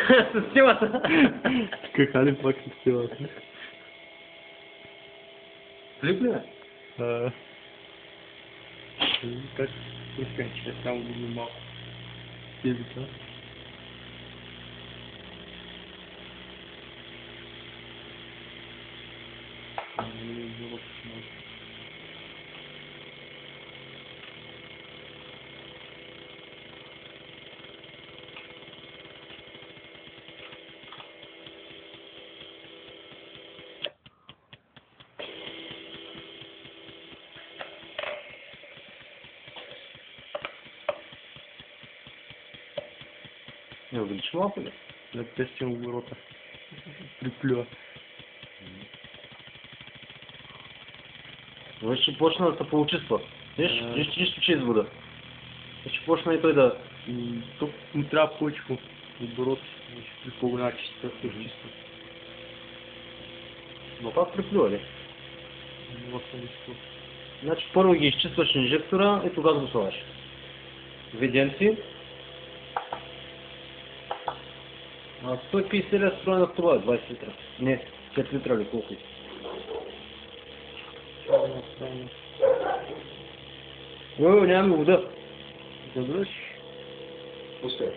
Системата. Скакали пак системата. Клип ли? Как искам, че само го малко. Тезика. Не увеличи малко ли? Да тестим оборота. Приплюва. Вече почна да се поучиства. Виж, че извода. Вече почна и той да... Тук му трябва повече оборот, при по-голяма чистота, чисто. Но пак приплюва ли? Не съм искал. Значи първо ги изчистваш инжектора и тогава го слагаш. Виден си. 150 лева строя на това, 20 литра. Не, 5 литра ли колко? Няма вода. Добре. Пустай.